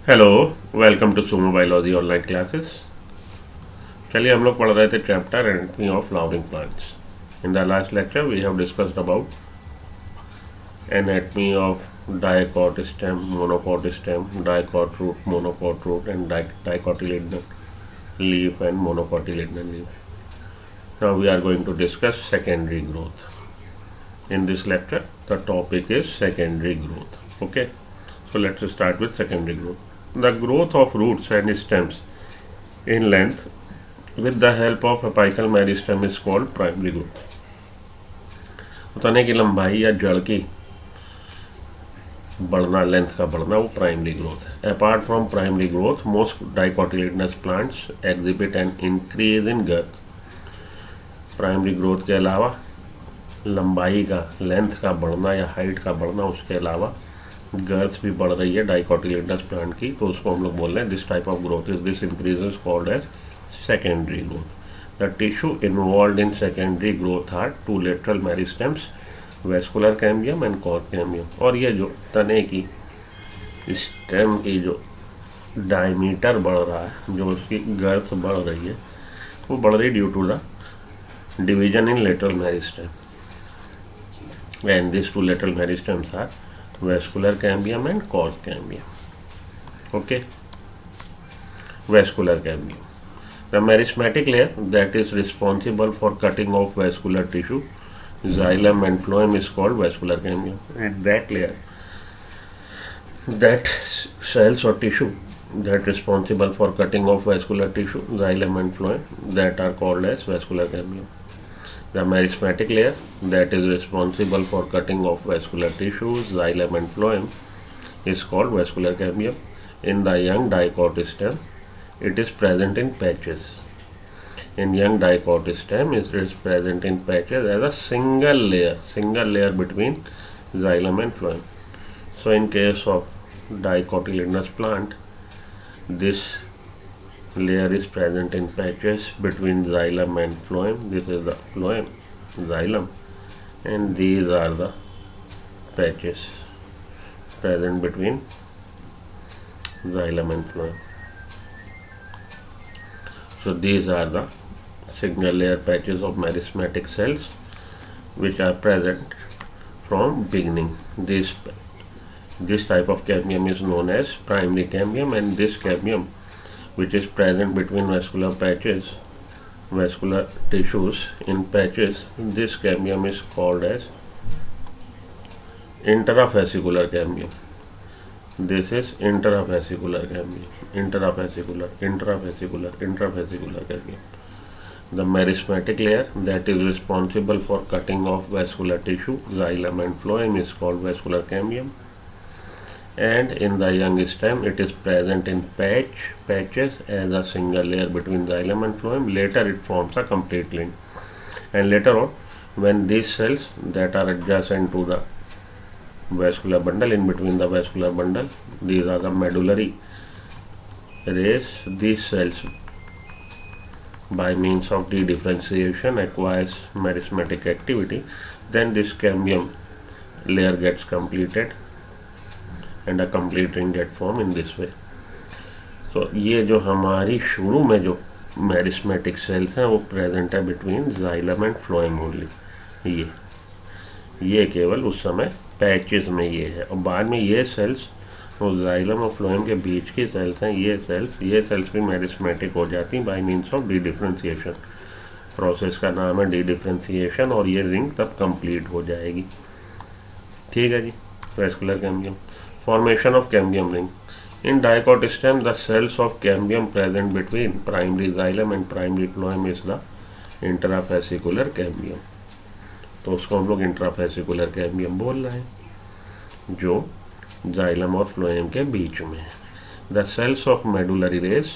Hello, welcome to Sumo biology online classes. चलिए हम लोग पढ़ रहे थे chapter anatomy of flowering plants. In the last lecture we have discussed about anatomy of dicot stem, monocot stem, dicot root, monocot root and dicotyledonal leaf and monocotyledonal leaf. Now we are going to discuss secondary growth. In this lecture the topic is secondary growth. Okay, so let's start with secondary growth. The growth of roots and stems in length with the help of apical meristem is called primary growth. तने की लंबाई या जड़ की बढ़ना, length का बढ़ना, वो प्राइमरी ग्रोथ है. Apart from primary growth most dicotyledonous plants exhibit an increase in girth. Primary growth के अलावा लंबाई का, लेंथ का बढ़ना या हाइट का बढ़ना, उसके अलावा गर्थ भी बढ़ रही है डाइकोटिलेडनस प्लांट की, तो उसको हम लोग बोल रहे हैं this type of growth is this increase is called as secondary growth. The tissue involve in secondary growth are two lateral meristems, vascular cambium and cork cambium. और ये जो तने की स्टेम की जो डायमीटर बढ़ रहा है, जो उसकी गर्थ बढ़ रही है, वो बढ़ रही due to the division in lateral meristem. And these two lateral meristems are vascular cambium and cord cambium. Okay, vascular cambium, the meristematic layer that is responsible for cutting off vascular tissue, xylem and phloem, is called vascular cambium. And that layer, that cells or tissue that responsible for cutting off vascular tissue, xylem and phloem, that are called as vascular cambium. The meristematic layer that is responsible for cutting off vascular tissues, xylem and phloem, is called vascular cambium. In the young dicot stem, it is present in patches. In young dicot stem, it is present in patches as a single layer between xylem and phloem. So in case of dicotyledonous plant, this layer is present in patches between xylem and phloem. This is the phloem, xylem, and these are the patches present between xylem and phloem. So these are the single layer patches of meristematic cells which are present from beginning. This type of cambium is known as primary cambium, and this cambium which is present between vascular patches, vascular tissues in patches, this cambium is called as intrafascicular cambium. This is intrafascicular cambium. Intrafascicular cambium. The meristematic layer that is responsible for cutting off vascular tissue, xylem and phloem, is called vascular cambium. And in the young stem, it is present in patches as a single layer between xylem and phloem. Later it forms a complete line, and later on, when these cells that are adjacent to the vascular bundle, in between the vascular bundle, these are the medullary rays. These cells by means of dedifferentiation acquires meristematic activity. Then this cambium layer gets completed and a complete ring get formed in this way. So ये जो हमारी शुरू में जो meristematic sales हैं वो present है between xylem and phloem only. ये केवल उस समय पैचेस में ये है, और बाद में ये सेल्स वो xylem और phloem के बीच की सेल्स हैं. ये सेल्स भी मेरिस्मेटिक हो जाती हैं bye means of D differentiation. Process का नाम है डी डिफरेंशिएशन, और ये रिंग तब कंप्लीट हो जाएगी. ठीक है जी. Vascular cambium, formation of cambium ring. In dicot stem, the cells of cambium present between primary xylem and primary phloem is the intrafascicular cambium. तो उसको हम लोग इंट्राफेसिकुलर कैम्बियम बोल रहे हैं, जो xylem और phloem के बीच में है. The cells of medullary rays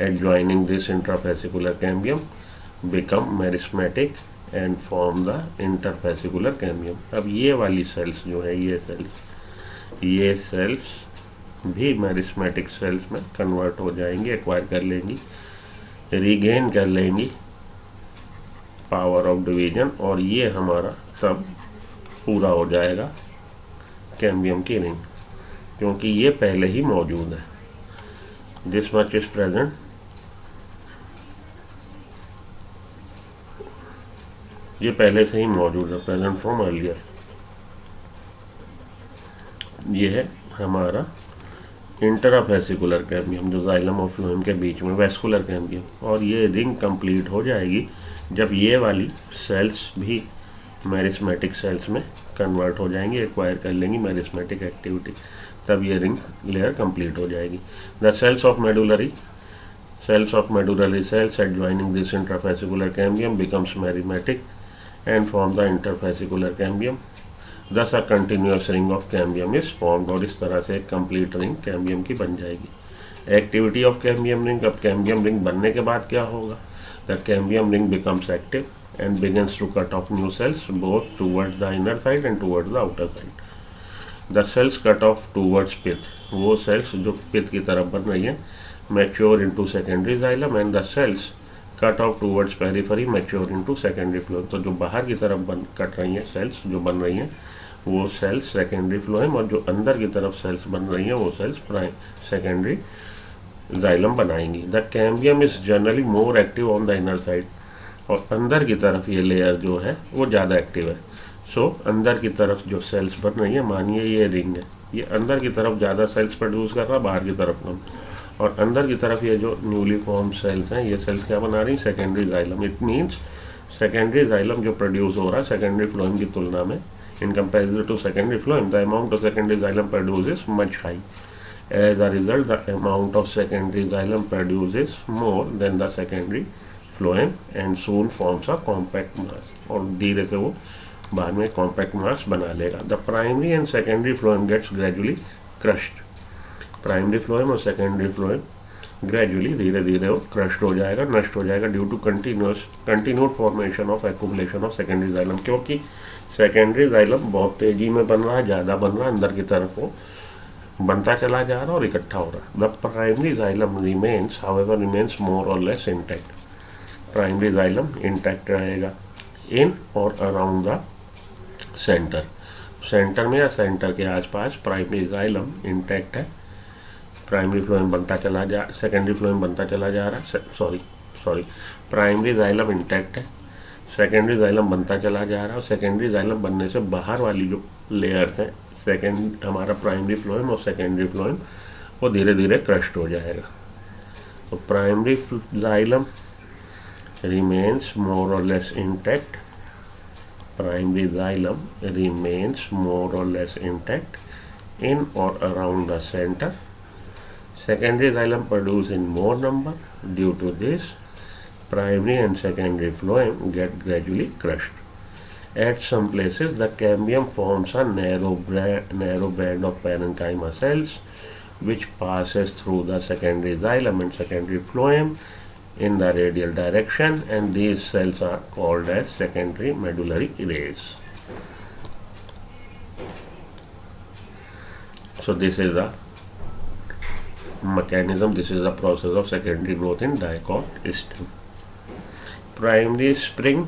adjoining this intrafascicular cambium become meristematic and form the interfascicular cambium. अब ये वाली सेल्स जो है, ये सेल्स भी मेरिस्मेटिक सेल्स में कन्वर्ट हो जाएंगी, एक्वायर कर लेंगी, रीगेन कर लेंगी पावर ऑफ डिवीजन, और ये हमारा तब पूरा हो जाएगा कैम्बियम की रिंग, क्योंकि ये पहले ही मौजूद है. दिस मच इज प्रेजेंट, ये पहले से ही मौजूद है, प्रेजेंट फ्रॉम अर्लियर। ये है हमारा इंटराफेसिकुलर कैम्बियम जो जाइलम और फ्लोएम के बीच में, वेस्कुलर कैम्बियम। और ये रिंग कंप्लीट हो जाएगी जब ये वाली सेल्स भी मेरिस्मेटिक सेल्स में कन्वर्ट हो जाएंगी, एक्वायर कर लेंगी मेरिस्मेटिक एक्टिविटी, तब ये रिंग लेयर कंप्लीट हो जाएगी। The cells of medullary cells adjoining this intrafascicular cambium becomes meristematic and form the interfascicular cambium. Thus a continuous ring of cambium is formed, और इस तरह से एक कंप्लीट रिंग कैम्बियम की बन जाएगी। एक्टिविटी ऑफ कैम्बियम रिंग, अब cambium ring बनने के बाद क्या होगा? The cambium ring becomes active and begins to cut off new cells both towards the inner side and towards the outer side. The cells cut off towards pith, वो cells जो pith की तरफ बन रही हैं mature into secondary xylem, and the cells cut off towards periphery mature into secondary phloem. तो जो बाहर की तरफ कट रही हैं cells जो बन रही हैं वो cells secondary phloem, और जो अंदर की तरफ cells बन रही हैं वो cells secondary xylem बनाएंगी। The cambium is generally more active on the inner side, और अंदर की तरफ ये लेयर जो है वो ज़्यादा एक्टिव है। सो अंदर की तरफ जो सेल्स बन रही है, मानिए ये रिंग है, ये अंदर की तरफ ज़्यादा सेल्स प्रोड्यूस कर रहा है, बाहर की तरफ कम। और अंदर की तरफ ये जो न्यूली फॉर्म सेल्स हैं, ये सेल्स क्या बना रही हैं? Secondary xylem. It means secondary xylem जो प्रोड्यूस हो रहा है सेकेंडरी फ्लोएम की तुलना में, in comparison to secondary phloem, the amount of secondary xylem produce is much high. As a result the amount of secondary xylem produce is more than the secondary phloem and soon forms a compact mass, और धीरे से वो बाद में compact mass बना लेगा। The primary and secondary phloem gets gradually crushed, primary phloem और secondary phloem gradually धीरे धीरे वो क्रश्ड हो जाएगा, नष्ट हो जाएगा, due to continued formation of accumulation of secondary xylem, क्योंकि सेकेंडरी जाइलम बहुत तेजी में बन रहा है, ज़्यादा बन रहा है, अंदर की तरफ वो बनता चला जा रहा है और इकट्ठा हो रहा है। The primary xylem remains however remains more और less intact, primary xylem intact रहेगा इन और अराउंड द सेंटर, सेंटर में या सेंटर के आसपास प्राइमरी जाइलम इंटैक्ट है। प्राइमरी फ्लोएम बनता चला जा, सेकेंडरी फ्लोएम बनता चला जा रहा है, सॉरी प्राइमरी जाइलम इंटैक्ट है, सेकेंडरी जाइलम बनता चला जा रहा है, और सेकेंडरी जाइलम बनने से बाहर वाली जो लेयर्स हैं, सेकेंड हमारा प्राइमरी फ्लोएम और सेकेंडरी फ्लोएम, वो धीरे धीरे क्रश्ड हो जाएगा। तो primary xylem remains more or less intact, primary xylem remains more or less intact in or around the center, secondary xylem produce in more number, due to this primary and secondary phloem get gradually crushed. At some places the cambium forms a narrow band of parenchyma cells which passes through the secondary xylem and secondary phloem in the radial direction, and these cells are called as secondary medullary rays. So this is the mechanism, this is the process of secondary growth in dicot stem. Primary spring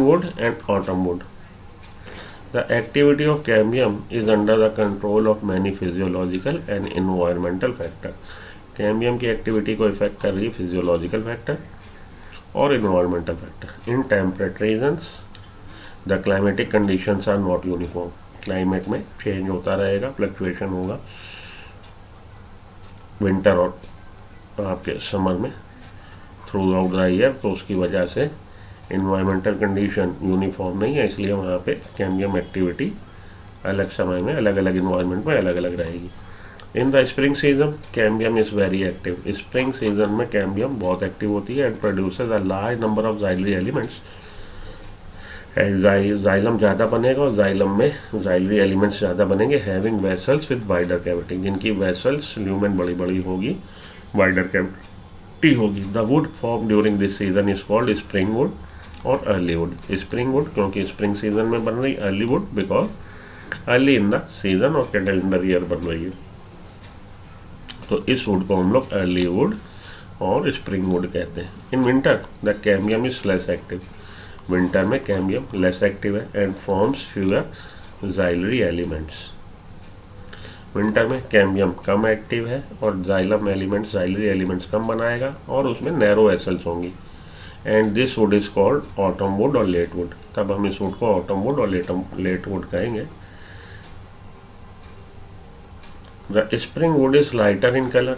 wood and autumn wood. The activity of cambium is under the control of many physiological and environmental factors. Cambium की activity को effect कर रही है physiological factor और environmental factor. In temperate regions the climatic conditions are not uniform, climate में change होता रहेगा, fluctuation होगा विंटर और आपके समर में थ्रू आउट द ईयर, तो उसकी वजह से इन्वायरमेंटल कंडीशन यूनिफॉर्म नहीं है, इसलिए वहाँ पे कैम्बियम एक्टिविटी अलग समय में अलग अलग इन्वायरमेंट में अलग अलग रहेगी। In the spring season cambium is very active, spring season में कैम्बियम बहुत एक्टिव होती है and produces a large number of xylary elements. Xylem ज़्यादा बनेगा और जाइलम में जाइलरी एलिमेंट्स ज़्यादा बनेंगे, having vessels with wider cavity, जिनकी वेसल्स ल्यूमेन बड़ी बड़ी होगी, वाइडर कैविटी होगी। The wood form during this season is called spring wood और अर्ली वुड। स्प्रिंग वुड क्योंकि स्प्रिंग सीजन में बन रही, early wood because early in the season और कैलेंडर ईयर बन रही है, तो इस वुड को हम लोग अर्ली वुड और स्प्रिंग वुड कहते हैं। In winter the cambium is less active, winter में कैम्बियम लेस एक्टिव है and forms fewer xylary elements. Winter में कैम्बियम कम एक्टिव है और जाइलम एलिमेंट्स जाइलरी एलिमेंट्स कम बनाएगा और उसमें नैरो वेसल्स होंगी। And this wood is called autumn would और लेट वुड, तब हम इस वुड को ऑटम वुड और लेट वुड कहेंगे। The spring would is lighter in colour,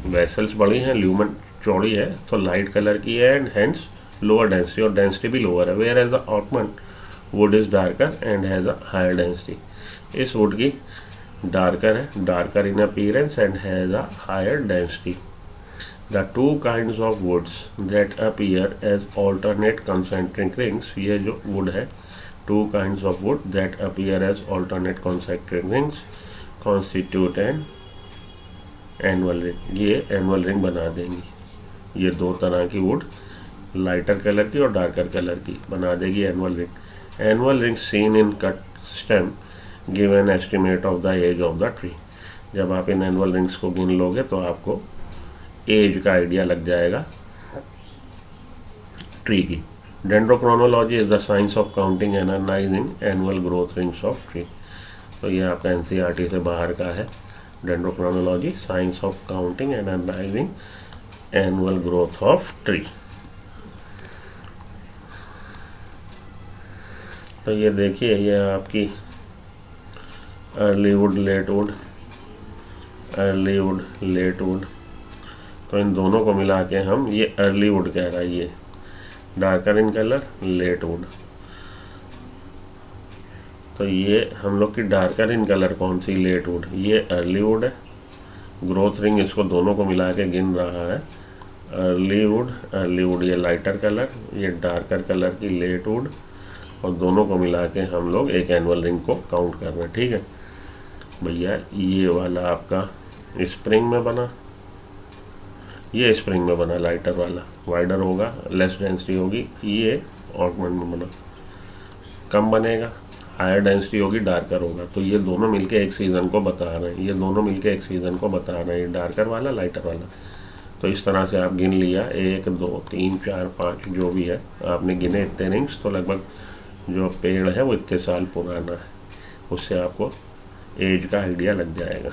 vessels बड़ी हैं, ल्यूमन चौड़ी है तो लाइट कलर की है एंड हेंस लोअर डेंसिटी, और डेंसिटी भी लोअर है। Whereas the autumn wood is darker and has a higher density, इस वुड की डार्कर है, darker in appearance and has a higher density. The two kinds of woods that appear as alternate concentric rings, ये जो wood है, two kinds of wood that appear as alternate concentric rings constitute an annual ring, ये annual ring बना देंगी। ये दो तरह की वुड, लाइटर कलर की और डार्कर कलर की, बना देगी annual ring. Annual ring seen in cut stem give an estimate of the age of the tree, जब आप इन एनुअल रिंग्स को गिन लोगे तो आपको एज का आइडिया लग जाएगा ट्री की। Dendrochronology is the science of counting and analysing annual growth rings of tree, तो ये आपका एनसीईआरटी से बाहर का है। Dendrochronology science of counting and analysing annual growth of tree. तो ये देखिए, ये आपकी early wood late wood, early wood late wood, तो इन दोनों को मिला के हम ये अर्ली वुड कह रहा है, ये darker in colour late wood. तो ये हम लोग की डार्कर इन कलर कौन सी, लेट वुड, ये अर्ली वुड है। ग्रोथ रिंग इसको दोनों को मिला के गिन रहा है, अर्ली वुड ये लाइटर कलर, ये डार्कर कलर की लेट वुड, और दोनों को मिला के हम लोग एक एनुअल रिंग को काउंट कर रहे हैं। ठीक है भैया, ये वाला आपका स्प्रिंग में बना, ये स्प्रिंग में बना लाइटर वाला, वाइडर होगा, लेस डेंसिटी होगी। ये ऑटमन में बना, कम बनेगा, हायर डेंसिटी होगी, डार्कर होगा। तो ये दोनों मिलके एक सीज़न को बता रहे हैं, ये दोनों मिलके एक सीज़न को बता रहे हैं, डार्कर वाला लाइटर वाला। तो इस तरह से आप गिन लिया, 1 2 3 4 5 जो भी है आपने गिने इतने रिंग्स, तो लगभग जो पेड़ है वो इतने साल पुराना है, उससे आपको एज का आइडिया लग जाएगा।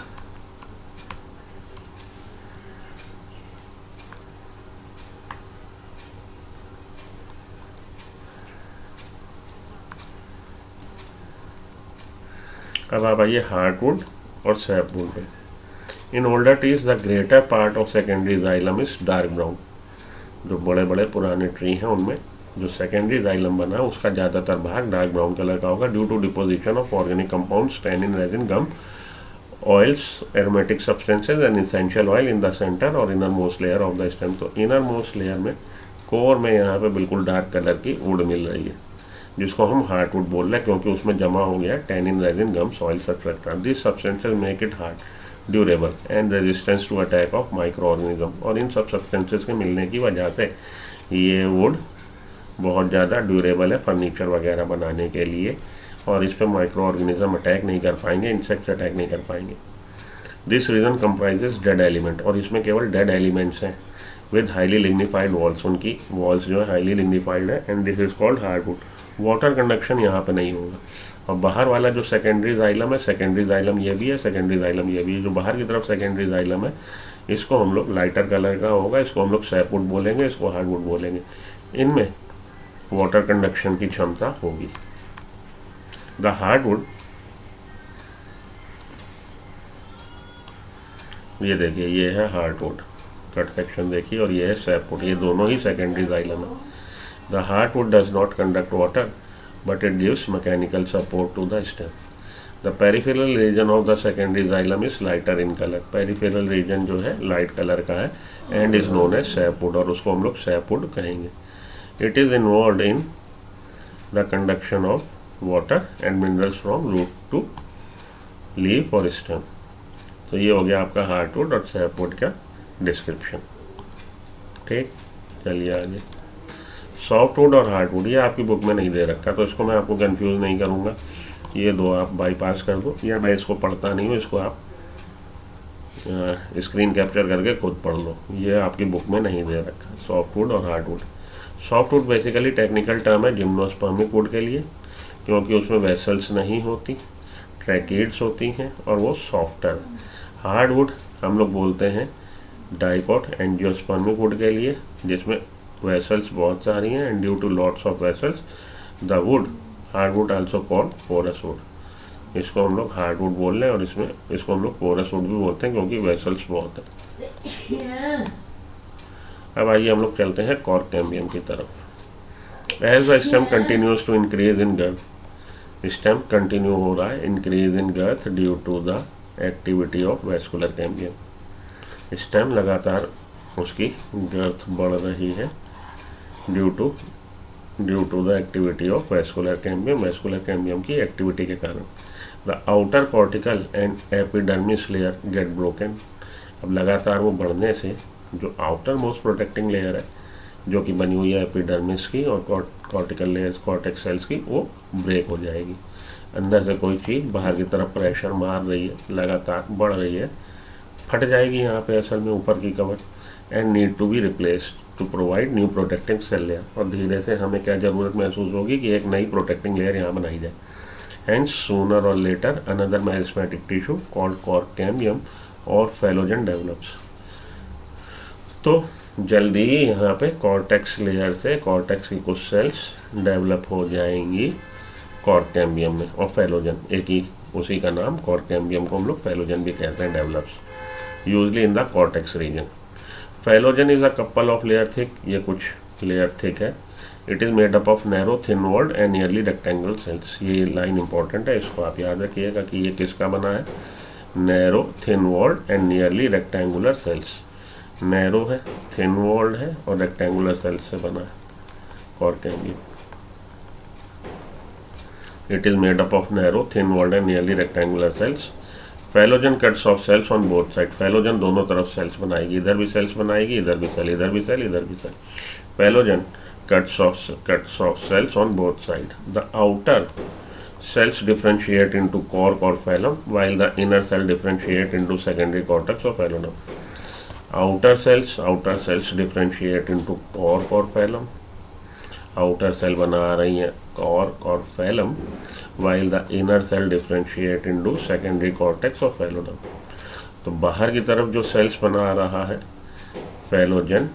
अब आप आइए हार्डवुड और सैपवुड पे। In older trees the greater part of secondary xylem is dark brown, जो बड़े बड़े पुराने ट्री हैं उनमें जो सेकेंडरी जाइलम बना है उसका ज़्यादातर भाग डार्क ब्राउन कलर का होगा, due to deposition of organic compounds, tannin, resin, gum, oils, aromatic substances and essential oil in the centre और inner most layer of the stem. तो इनर मोस्ट लेयर में, कोर में यहाँ पे बिल्कुल dark colour की वुड मिल रही है, जिसको हम हार्डवुड बोल रहे हैं, क्योंकि उसमें जमा हो गया tannin, resin, gum, oils etcetera. This substances make it hard, durable and resistance to attack of micro organism. और इन सब सब्सटेंसेज के मिलने की वजह से ये वुड बहुत ज़्यादा ड्यूरेबल है फर्नीचर वगैरह बनाने के लिए, और इस पर माइक्रो ऑर्गेनिज्म अटैक नहीं कर पाएंगे, इंसेक्ट्स अटैक नहीं कर पाएंगे। This region comprises dead element, और इसमें केवल डेड एलिमेंट्स हैं विद हाईली लिग्निफाइड वॉल्स, उनकी वॉल्स जो है हाईली लिग्निफाइड है, and this is called hardwood. Water conduction यहाँ पे नहीं होगा। और बाहर वाला जो सेकेंडरी जाइलम है, सेकेंडरी जाइलम ये भी है, सेकेंडरी जाइलम ये भी है, जो बाहर की तरफ सेकेंडरी जाइलम है इसको हम लोग लाइटर कलर का होगा, इसको हम लोग सैपवुड बोलेंगे, इसको हार्डवुड बोलेंगे। इनमें वाटर कंडक्शन की क्षमता होगी। द हार्डवुड, ये देखिए ये है हार्डवुड, कट सेक्शन देखिए, और ये है सैपवुड, ये दोनों ही सेकेंडरी जाइलम है। The hardwood does not conduct water but it gives mechanical support to the stem. The peripheral region of the secondary xylem is lighter in colour, peripheral region जो है लाइट कलर का है, and is known as sapwood, और उसको हम लोग sapwood कहेंगे। It is involved in the conduction of water and minerals from root to leaf or stem। तो ये हो गया आपका हार्डवुड और सैपवुड का डिस्क्रिप्शन। ठीक, चलिए आगे। सॉफ्टवुड और हार्डवुड ये आपकी बुक में नहीं दे रखा, तो इसको मैं आपको कंफ्यूज नहीं करूँगा, ये दो आप बाईपास कर दो, या मैं इसको पढ़ता नहीं हूँ, इसको आप स्क्रीन कैप्चर करके खुद पढ़ लो, ये आपकी बुक में नहीं दे रखा, सॉफ्टवुड और hardwood. Softwood basically technical term है जिम्नोस्पर्मिक वुड के लिए, क्योंकि उसमें वेसल्स नहीं होती, ट्रैकेड्स होती हैं और वो सॉफ्टर। हार्डवुड हम लोग बोलते हैं डाइकॉट एंजियोस्पर्मिक वुड के लिए, जिसमें वेसल्स बहुत सारी हैं, and due to lots of vessels the wood hardwood also called porous wood. इसको हम लोग हार्डवुड बोल रहे हैं और इसमें इसको हम लोग पोरस वुड भी बोलते हैं क्योंकि वेसल्स बहुत है। अब आइए हम लोग चलते हैं कॉर्क कैम्बियम की तरफ। As the stem continues to increase in girth, stem continue हो रहा है increase in girth due to the activity of vascular cambium. Stem लगातार उसकी गर्थ बढ़ रही है due to the activity of vascular cambium, vascular cambium की activity के कारण। The outer cortical and epidermis layer get broken. अब लगातार वो बढ़ने से जो आउटर मोस्ट प्रोटेक्टिंग लेयर है जो कि बनी हुई है एपिडर्मिस की और कॉर्टिकल लेयर्स कॉर्टेक्स सेल्स की, वो ब्रेक हो जाएगी। अंदर से कोई चीज़ बाहर की तरफ प्रेशर मार रही है, लगातार बढ़ रही है, फट जाएगी यहाँ पे असल में ऊपर की cover, and need to be replaced to provide new protecting cell layer. और धीरे से हमें क्या ज़रूरत महसूस होगी कि एक नई प्रोटेक्टिंग लेयर यहाँ बनाई जाए। Hence sooner or later another meristematic tissue called cork cambium or phellogen develops. तो जल्दी ही यहाँ पे कॉर्टेक्स लेयर से कॉर्टेक्स की कुछ सेल्स डेवलप हो जाएंगी कॉर्क कैम्बियम में, और फेलोजन एक ही उसी का नाम, कॉर्क कैम्बियम को हम लोग फेलोजन भी कहते हैं, develops usually in the cortex region. Phellogen is a couple of layer thick, ये कुछ लेयर थिक है। It is made up of narrow thin walled and nearly rectangular cells. ये लाइन इंपॉर्टेंट है, इसको आप याद रखिएगा कि ये किसका बना है, narrow thin walled and nearly rectangular cells. Narrow है, थिन वॉल्ड है और रेक्टेंगुलर सेल्स से बना है cork cambium. It is made up of narrow thin walled and nearly rectangular cells. Phellogen cuts off cells on both side. Phellogen दोनों तरफ sales बनाएगी, इधर भी सेल्स बनाएगी, इधर भी सेल, इधर भी सेल, इधर भी cell. Phellogen cuts off cells on both side. The outer cells differentiate into cork or phloem while the inner cell differentiate into secondary cortex or phloem. outer cells differentiate into cork or phloem. outer cell बना रही है cork और phloem while the inner cell differentiate into secondary cortex or phloem. तो बाहर की तरफ जो sales बना रहा है फेलोजन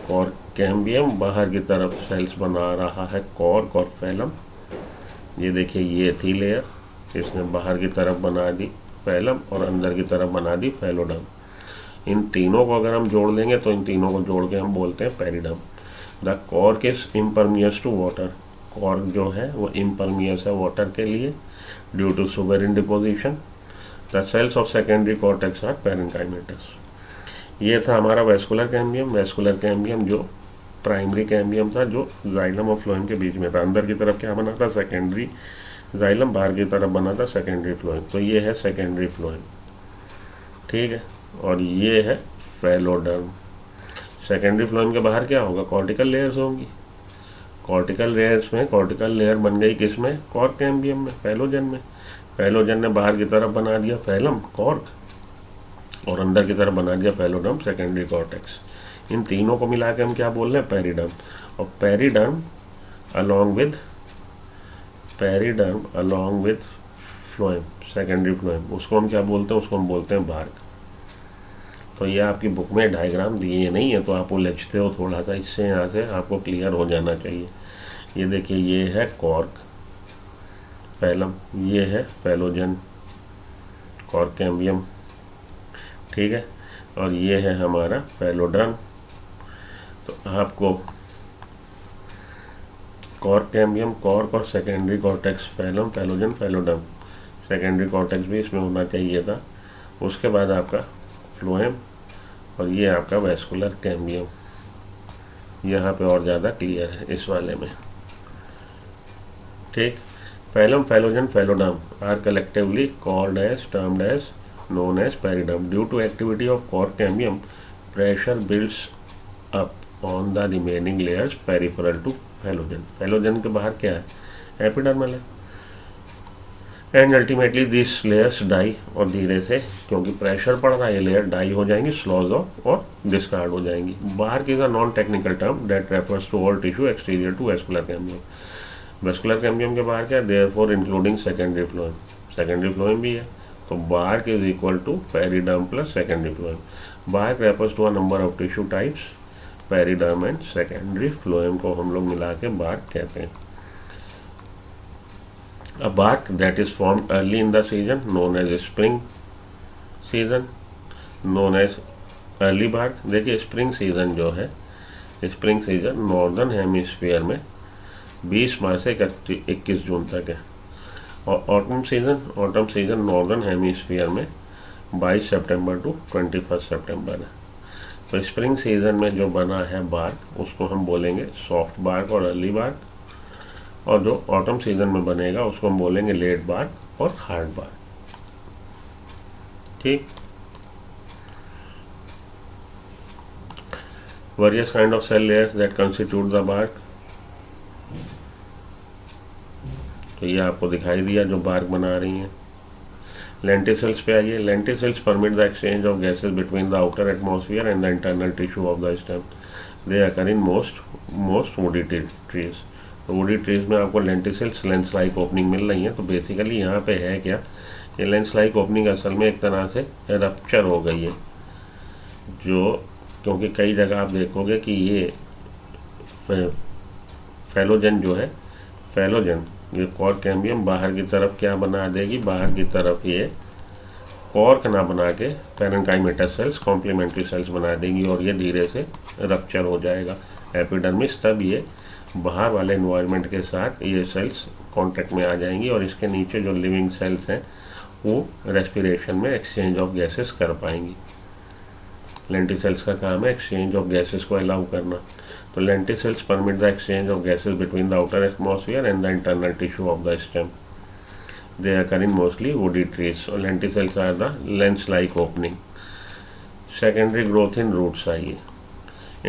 कॉर्क कैम्बियम, बाहर की तरफ सेल्स बना रहा है कॉर्क और फेलम। ये देखिए ये थी लेयर, इसने बाहर की तरफ बना दी फेलम और अंदर की तरफ बना दी फेलोडम। इन तीनों को अगर हम जोड़ लेंगे तो इन तीनों को जोड़ के हम बोलते हैं periderm. The cork is impermeable to water. Cork जो है वो इम्परमियस है वाटर के लिए due to suberin deposition. The cells of secondary cortex are parenchymatous. ये था हमारा वेस्कुलर कैम्बियम। वेस्कुलर कैम्बियम जो प्राइमरी कैम्बियम था जो जाइलम और फ्लोएम के बीच में था। अंदर की तरफ क्या बना था, सेकेंडरी जाइलम, बाहर की तरफ बना था सेकेंडरी फ्लोएम। तो ये है सेकेंडरी फ्लोएम, ठीक है। और ये है फेलोडर्म। सेकेंडरी फ्लोएम के बाहर क्या होगा, कॉर्टिकल लेयर्स होंगी। कॉर्टिकल लेयर्स में कॉर्टिकल लेयर बन गई किसमें, कॉर्क कैम्बियम में, फेलोजन में। फेलोजन ने बाहर की तरफ बना दिया फेलम कॉर्क और अंदर की तरफ बना दिया फेलोडर्म सेकेंडरी कॉर्टेक्स। इन तीनों को मिला के हम क्या बोल रहे हैं, पेरिडर्म। और periderm along with phloem, secondary phloem, उसको हम क्या बोलते हैं, उसको हम बोलते हैं बार्क। तो ये आपकी बुक में डायग्राम दिए नहीं है तो आप उलझते हो थोड़ा सा, इससे यहाँ से आपको क्लियर हो जाना चाहिए। ये देखिए ये है कॉर्क फेलम, ये है फेलोजन कॉर्क कैम्बियम, ठीक है। और ये है हमारा फेलोडर्म। तो आपको कॉर्क कैम्बियम, कॉर्क और secondary cortex, phellem, phellogen, phelloderm, secondary cortex भी इसमें होना चाहिए था। उसके बाद आपका फ्लोएम और ये आपका वेस्कुलर कैम्बियम। यहाँ पे और ज़्यादा क्लियर है इस वाले में, ठीक। Phellem, phellogen, phelloderm are collectively called as termed as known as peridome. Due to activity of cork cambium, pressure builds up on the remaining layers peripheral to phellogen. Phellogen के बाहर क्या है, एपिडर्मल है। And ultimately this layers die, और धीरे से क्योंकि pressure पड़ रहा है ये लेयर डाई हो जाएंगी, स्लॉज और डिस्कार्ड हो जाएंगी। बाहर की का non technical term that refers to all tissue exterior to vascular cambium. Vascular cambium के बाहर क्या है, therefore including secondary phloem. Secondary phloem भी है, तो bark is equal to periderm plus secondary phloem. Bark refers to a number of tissue types. Periderm and secondary phloem को हम लोग मिला के बार्क कहते हैं. A bark that is formed early in the season known as spring season, known as early bark. देखिए spring season जो है, स्प्रिंग सीजन नॉर्दर्न हेमिस्फीयर में 20 मार्च से 21 जून तक है, और ऑटम सीजन नॉर्दर्न हेमिस्फीयर में 22 सितंबर टू 21 सितंबर है. तो स्प्रिंग सीजन में जो बना है बार्क उसको हम बोलेंगे सॉफ्ट बार्क और अर्ली बार्क, और जो ऑटम सीजन में बनेगा उसको हम बोलेंगे लेट बार्क और हार्ड बार्क. ठीक. Various kind of cell layers that constitute the bark. तो ये आपको दिखाई दिया जो बार्क बना रही हैं. लेंटिसेल्स पे आइए. Lenticels permit the exchange of gases between the outer atmosphere and the internal tissue of the stem. They occur in most woody trees. तो वुडी ट्रीज में आपको लेंटिसेल्स लेंस लाइक ओपनिंग मिल रही है. तो बेसिकली यहाँ पे है क्या, ये लेंस लाइक ओपनिंग असल में एक तरह से रप्चर हो गई है, जो क्योंकि कई जगह आप देखोगे कि ये फेलोजन जो है, फेलोजन ये कॉर्क कैम्बियम बाहर की तरफ क्या बना देगी, बाहर की तरफ ये कॉर्क ना बना के पैरेन्काइमेटा सेल्स कॉम्प्लीमेंट्री सेल्स बना देंगी, और ये धीरे से रप्चर हो जाएगा एपिडर्मिस. तब ये बाहर वाले इन्वायरमेंट के साथ ये सेल्स कांटेक्ट में आ जाएंगी, और इसके नीचे जो लिविंग सेल्स हैं वो रेस्पिरेशन में एक्सचेंज ऑफ गैसेस कर पाएंगी. लेंटिसेल्स का काम है एक्सचेंज ऑफ गैसेस को अलाउ करना. तो lenticels permit the exchange of gases between the outer atmosphere and the internal tissue of the stem. They occur in mostly woody trees. और lenticels are the lens like opening. Secondary growth in roots आइए.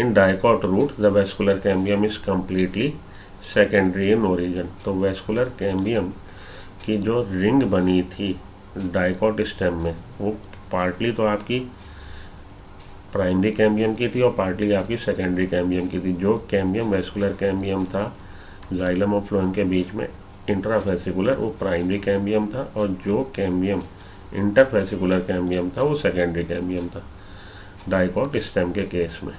In dicot root, the vascular cambium is completely secondary in origin. तो vascular cambium की जो ring बनी थी dicot stem में, वो partly तो आपकी प्राइमरी कैम्बियम की थी और पार्टली आपकी सेकेंडरी कैम्बियम की थी. जो कैम्बियम वेस्कुलर कैम्बियम था जाइलम और फ्लोएम के बीच में इंट्राफेसिकुलर, वो प्राइमरी कैम्बियम था, और जो कैम्बियम इंटरफेसिकुलर कैम्बियम था वो सेकेंडरी कैम्बियम था डाइकॉट स्टेम के केस में.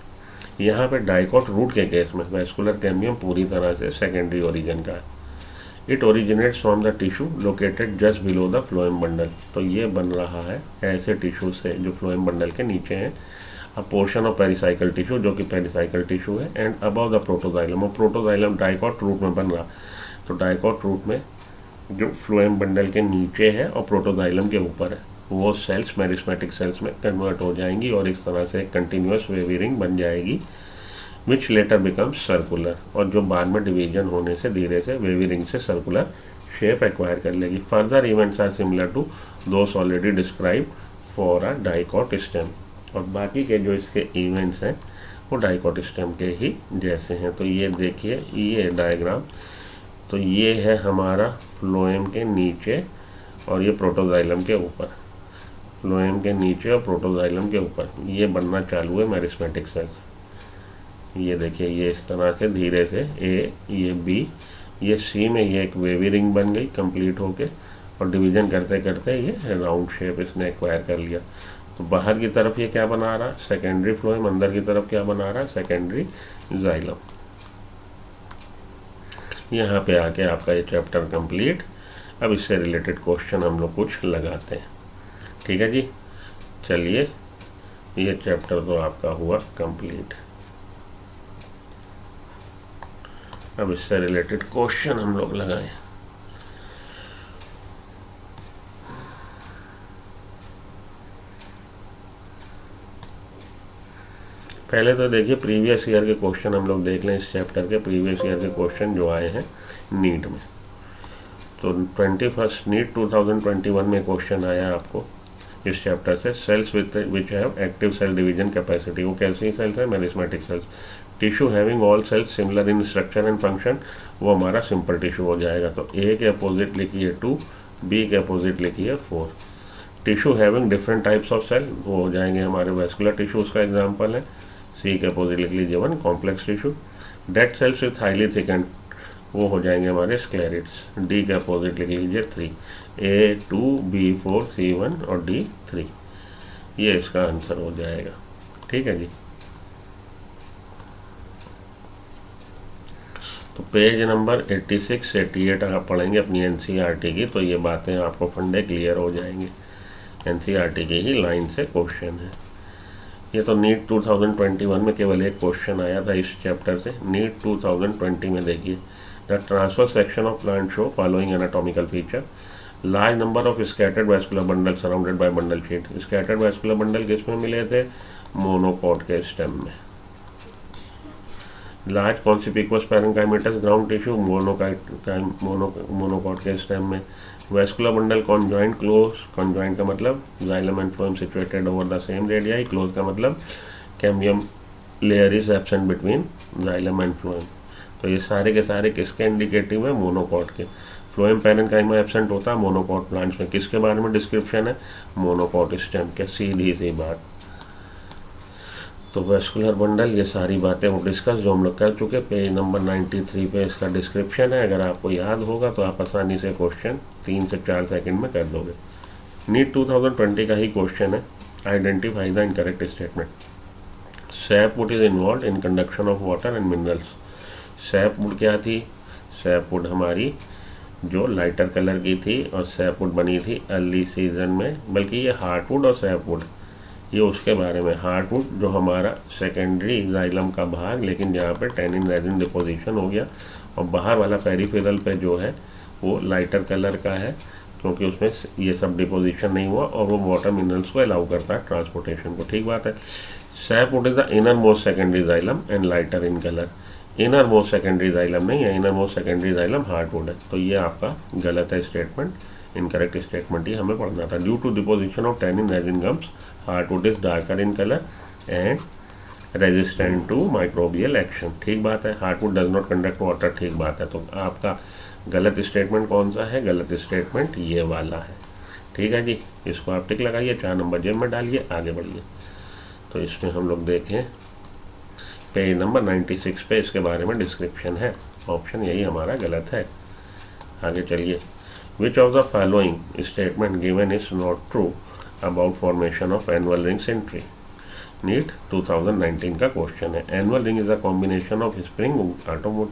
यहाँ पे डाइकॉट रूट के केस में वेस्कुलर कैम्बियम पूरी तरह से सेकेंडरी ओरिजिन का है. It originates from the tissue located just below the phloem bundle. तो ये बन रहा है ऐसे टिश्यू से जो फ्लोएम बंडल के नीचे हैं. अ पोर्शन ऑफ पेरिसाइकल टिश्यू, जो कि पेरिसाइकल टिश्यू है, एंड अबव द प्रोटोजाइलम. और प्रोटोजाइलम डाइकॉट रूट में बन रहा. तो डाइकॉट रूट में जो फ्लोएम बंडल के नीचे है और प्रोटोजाइलम के ऊपर है, वो सेल्स मेरिस्मेटिक सेल्स में कन्वर्ट हो जाएंगी, और इस तरह से कंटिन्यूस वेवी रिंग बन जाएगी, विच लेटर बिकम्स सर्कुलर. और जो बाद में डिवीजन होने से धीरे से वेवी रिंग से सर्कुलर शेप एक्वायर कर लेगी. Further events are similar to those already describe for a dicot stem. और बाकी के जो इसके इवेंट्स हैं वो डाइकॉट स्टेम के ही जैसे हैं. तो ये देखिए ये डायग्राम, तो ये है हमारा फ्लोएम के नीचे और ये प्रोटोजाइलम के ऊपर. फ्लोएम के नीचे और प्रोटोजाइलम के ऊपर ये बनना चालू है मेरिस्मेटिक सेल्स. ये देखिए ये इस तरह से धीरे से ए, ये बी, ये सी में ये एक वेवी रिंग बन गई कंप्लीट होके, और डिवीजन करते करते ये राउंड शेप इसने एक्वायर कर लिया. तो बाहर की तरफ ये क्या बना रहा, सेकेंडरी फ्लोएम. अंदर की तरफ क्या बना रहा, सेकेंडरी जाइलम. यहाँ पे आके आपका ये चैप्टर कंप्लीट. अब इससे रिलेटेड क्वेश्चन हम लोग कुछ लगाते हैं. ठीक है जी, चलिए ये चैप्टर तो आपका हुआ कंप्लीट. अब इससे रिलेटेड क्वेश्चन हम लोग लगाएं. पहले तो देखिए प्रीवियस ईयर के क्वेश्चन हम लोग देख लें. इस चैप्टर के प्रीवियस ईयर के क्वेश्चन जो आए हैं नीट में, तो 21 नीट 2021 में क्वेश्चन आया आपको इस चैप्टर से. Cells which have active cell division capacity. वो कैसी सेल्स है, meristematic cells. Tissue having all cells similar in structure and function, वो हमारा सिंपल टिश्यू हो जाएगा. तो ए के अपोजिट लिखिए 2, बी के अपोजिट लिखिए 4. Tissue having different types of cell, वो हो जाएंगे हमारे वेस्कुलर टिश्यू, उसका एग्जाम्पल है. सी के अपोजिट लिख लीजिए 1, complex tissue. Dead cells with highly thicken, वो हो जाएंगे हमारे स्क्लेरिड्स। डी के अपोजिट लिख लीजिए 3, A2, B4, C1 और D3, ये इसका आंसर हो जाएगा। ठीक है जी। तो पेज नंबर 86 से 88 आप पढ़ेंगे अपनी NCERT की, तो ये बातें आपको फंडे क्लियर हो जाएंगे। NCERT की ही लाइन से क्वेश्चन है ये। तो नीट 2021 में केवल एक क्वेश्चन आया था इस चैप्टर से। नीट 2020 में देखिए, the transfer section of plant show following anatomical feature, large number of scattered vascular bundle surrounded by bundle sheet. Scattered vascular bundle किस में मिले थे? मोनोकॉट के स्टेम में। Large conspicuous parenchymatous ground tissue monocot के stem में। Vascular bundle conjoint close, conjoint का मतलब xylem and phloem situated over the same radii, close का मतलब cambium layer is absent between xylem and phloem. तो ये सारे के सारे किसके इंडिकेटिव है? मोनोकॉट के। फ्लोएम पैरेंकाइमा एब्सेंट होता है मोनोकॉट प्लांट्स में। किसके बारे में डिस्क्रिप्शन है? मोनोकॉट स्टेम के। सीधी सी बात। तो वैस्कुलर बंडल, ये सारी बातें वो डिस्कस जो हम लोग कर चुके। पेज नंबर 93 पे इसका डिस्क्रिप्शन है। अगर आपको याद होगा तो आप आसानी से क्वेश्चन 3 से 4 सेकंड में कर दोगे। नीट 2020 का ही क्वेश्चन है। Identify the incorrect statement. Sapwood is involve in conduction of water and minerals. Sapwood क्या थी? सैपवुड हमारी जो लाइटर कलर की थी, और सैपवुड बनी थी अर्ली सीजन में, बल्कि ये हार्टवुड और सैपवुड ये उसके बारे में। हार्टवुड जो हमारा सेकेंडरी जाइलम का भाग, लेकिन जहाँ पे टैनिन रेजिन डिपोजिशन हो गया, और बाहर वाला पेरिफेरल पे जो है वो लाइटर कलर का है, क्योंकि उसमें ये सब डिपोजिशन नहीं हुआ, और वो वाटर मिनरल्स को अलाउ करता है ट्रांसपोर्टेशन को। ठीक बात है। Sapwood is the inner most secondary xylem and lighter in colour. Inner most secondary xylem नहीं है, inner most secondary xylem heartwood है। तो ये आपका गलत है स्टेटमेंट, इनकरेक्ट स्टेटमेंट ही हमें पढ़ना था। Due to deposition of tannin resin gums, heartwood is darker in colour and resistant to microbial action. ठीक बात है। Heartwood does not conduct water. ठीक बात है। तो आपका गलत स्टेटमेंट कौन सा है? गलत स्टेटमेंट ये वाला है। ठीक है जी। इसको आप टिक लगाइए, 4 नंबर जेब में डालिए, आगे बढ़िए। तो इसमें हम लोग देखें पेज नंबर 96 पे इसके बारे में डिस्क्रिप्शन है। ऑप्शन यही हमारा गलत है। आगे चलिए। Which of the following statement given is not true about formation of annual rings in tree. NEET 2019 का क्वेश्चन है। Annual ring is a combination of spring autumn wood.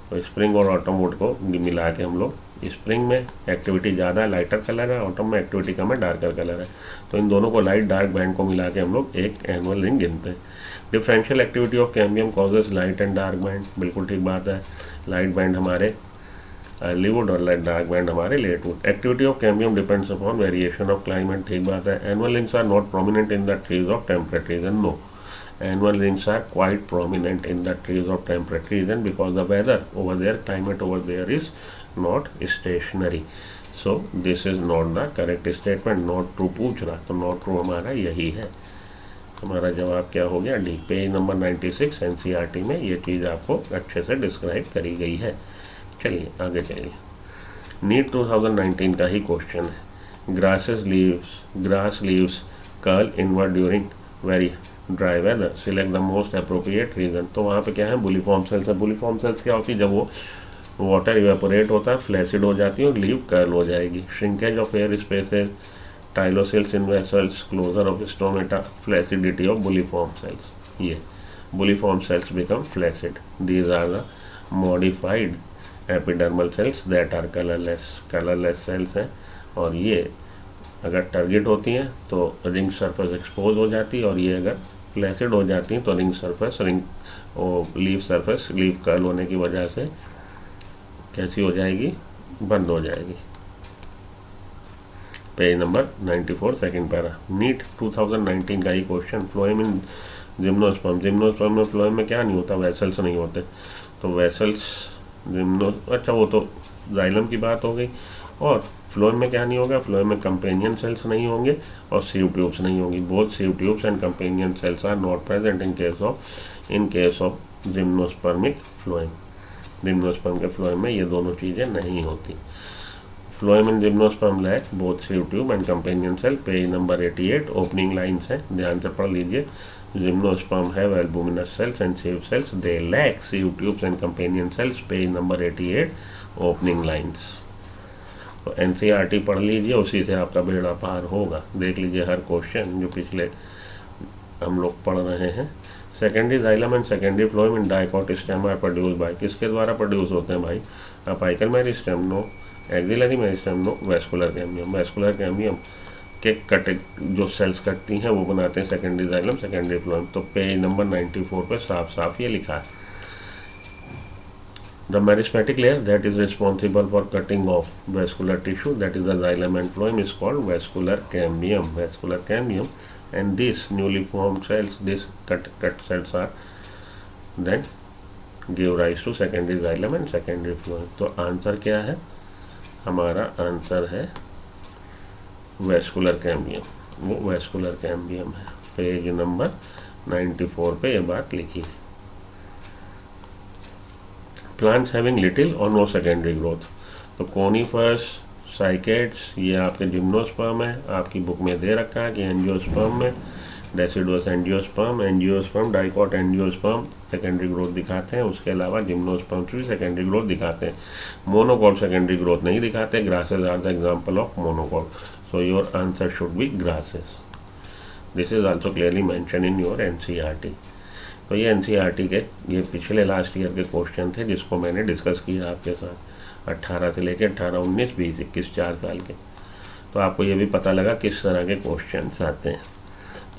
तो स्प्रिंग और ऑटोमोड को मिला के हम लोग, स्प्रिंग में एक्टिविटी ज़्यादा है, लाइटर कलर है, ऑटम में एक्टिविटी कम है, डार्कर कलर है। तो इन दोनों को लाइट डार्क बैंड को मिला के हम लोग एक एनुअल रिंग गिनते हैं। Differential activity of cambium causes light and dark band. बिल्कुल ठीक बात है। लाइट बैंड हमारे अर्लीवुड और लाइट डार्क बैंड हमारे latewood. Activity of cambium depends upon variation of climate. ठीक बात है। Annual rings are not prominent in the trees of temperate region. No, annual rings are quite prominent in the trees of temperate region because the weather over there, climate over there is not stationary. So this is not the correct statement. Not true पूछ रहा, तो not true हमारा यही है। हमारा जवाब क्या हो गया? डी। पेज नंबर 96 NCERT में ये चीज़ आपको अच्छे से डिस्क्राइब करी गई है। चलिए आगे चलिए। नीट 2019 का ही क्वेश्चन है। Grass leaves curl inward during very dry weather, select the most appropriate reason. तो वहाँ पे क्या है? बुलीफॉर्म सेल्स है। बुलीफॉर्म सेल्स क्या होती है? जब वो वाटर इवेपोरेट होता है, फ्लैसिड हो जाती है और लीव कर्ल हो जाएगी। Shrinkage of air spaces, tyloses in vessels, closure of stomata, flaccidity of bulliform cells. ये bulliform cells become flaccid. These are the modified epidermal cells that are colourless cells हैं। और ये अगर टारगेट होती हैं तो रिंग सरफेस एक्सपोज हो जाती है, और ये अगर फ्लैसिड हो जाती हैं तो लीफ सरफेस लीफ कर्ल होने की वजह से कैसी हो जाएगी? बंद हो जाएगी। Page number 94 second para. NEET 2019 का ही question. Phloem in gymnosperm. Gymnosperm में फ्लोएम में क्या नहीं होता? वेसल्स नहीं होते। तो वेसल्स अच्छा वो तो जाइलम की बात हो गई। और फ्लोएम में क्या नहीं होगा? फ्लोएम में कंपेनियन सेल्स नहीं होंगे और सीव ट्यूब्स नहीं होंगी। Both sieve tubes and companion cells are not present in case of gymnospermic phloem. Gymnosperm के फ्लोएम में ये दोनों चीज़ें नहीं होती। Phloem in gymnosperm lack both sieve tube and companion cell, page number 88 opening lines हैं, ध्यान से पढ़ लीजिए। Gymnosperm have albuminous cells and sieve cells, they lack sieve tubes and companion cells, page number 88 opening lines. तो NCERT पढ़ लीजिए, उसी से आपका बेड़ा पार होगा। देख लीजिए हर क्वेश्चन जो पिछले हम लोग पढ़ रहे हैं। Secondary xylem and secondary phloem in dicot stem are produce by, किसके द्वारा प्रोड्यूस होते हैं भाई? Apical meristem no, axillary meristem no, vascular cambium. Vascular cambium के कटे जो सेल्स कटती हैं वो बनाते हैं सेकेंडरी जाइलम सेकेंडरी फ्लोएम। तो पेज नंबर 94 पे साफ साफ ये लिखा है। The meristematic layer that is responsible for cutting of vascular tissue that is the xylem and phloem is called vascular cambium, vascular cambium. And these newly formed cells, these cut cells are then give rise to secondary xylem and secondary phloem। तो answer क्या है? हमारा answer है vascular cambium, वो vascular cambium है। Page number 94 पे ये बात लिखी है। प्लांट्स हैविंग लिटिल और नो सेकेंडरी ग्रोथ, तो कोनिफर्स, साइकेड्स, ये आपके जिम्नोस्पर्म है, आपकी बुक में दे रखा है कि एंजियोस्पर्म में deciduous angiosperm, angiosperm, dicot angiosperm secondary growth दिखाते हैं। उसके अलावा जिम्नोस्पर्म भी सेकेंडरी ग्रोथ दिखाते हैं। मोनोकॉट सेकेंडरी ग्रोथ नहीं दिखाते। Grasses are the example of monocot, so your answer should be grasses. This is also clearly mention in your NCERT. तो ये एनसीईआरटी के ये पिछले लास्ट ईयर के क्वेश्चन थे जिसको मैंने डिस्कस किया आपके साथ। 18 से लेकर 18, 19, 20, 21, 4 साल के। तो आपको ये भी पता लगा किस तरह के क्वेश्चंस आते हैं।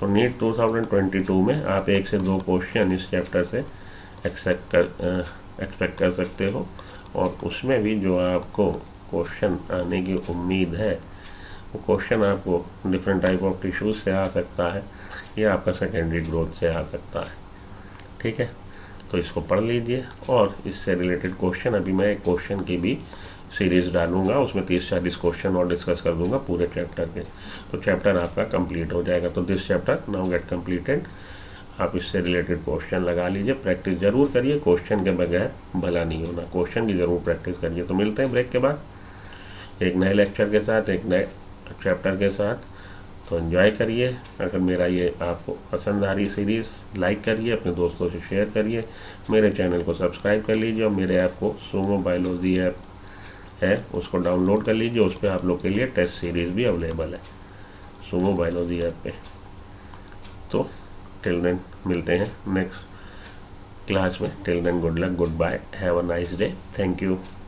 तो नीट 2022 में आप 1 से 2 क्वेश्चन इस चैप्टर से एक्सपेक्ट कर सकते हो, और उसमें भी जो आपको क्वेश्चन आने की उम्मीद है वो क्वेश्चन आपको डिफरेंट टाइप ऑफ टिश्यूज से आ सकता है या आपका सेकेंडरी ग्रोथ से आ सकता है। ठीक है, तो इसको पढ़ लीजिए। और इससे रिलेटेड क्वेश्चन अभी मैं एक क्वेश्चन की भी सीरीज डालूंगा, उसमें 30-40 क्वेश्चन और डिस्कस कर दूंगा पूरे चैप्टर के। तो चैप्टर आपका कंप्लीट हो जाएगा। तो this chapter now get completed. आप इससे रिलेटेड क्वेश्चन लगा लीजिए, प्रैक्टिस जरूर करिए। क्वेश्चन के बगैर भला नहीं होना, क्वेश्चन की जरूर प्रैक्टिस करिए। तो मिलते हैं ब्रेक के बाद एक नए लेक्चर के साथ, एक नए चैप्टर के साथ। तो एंजॉय करिए। अगर मेरा ये आपको पसंद आ रही सीरीज़, लाइक करिए, अपने दोस्तों से शेयर करिए, मेरे चैनल को सब्सक्राइब कर लीजिए, और मेरे ऐप को सुमो बायोलॉजी ऐप है उसको डाउनलोड कर लीजिए। उस पर आप लोग के लिए टेस्ट सीरीज़ भी अवेलेबल है सुमो बायोलॉजी ऐप पे। तो टिल देन मिलते हैं नेक्स्ट क्लास में। Till then good luck, good bye, have a nice day, thank you.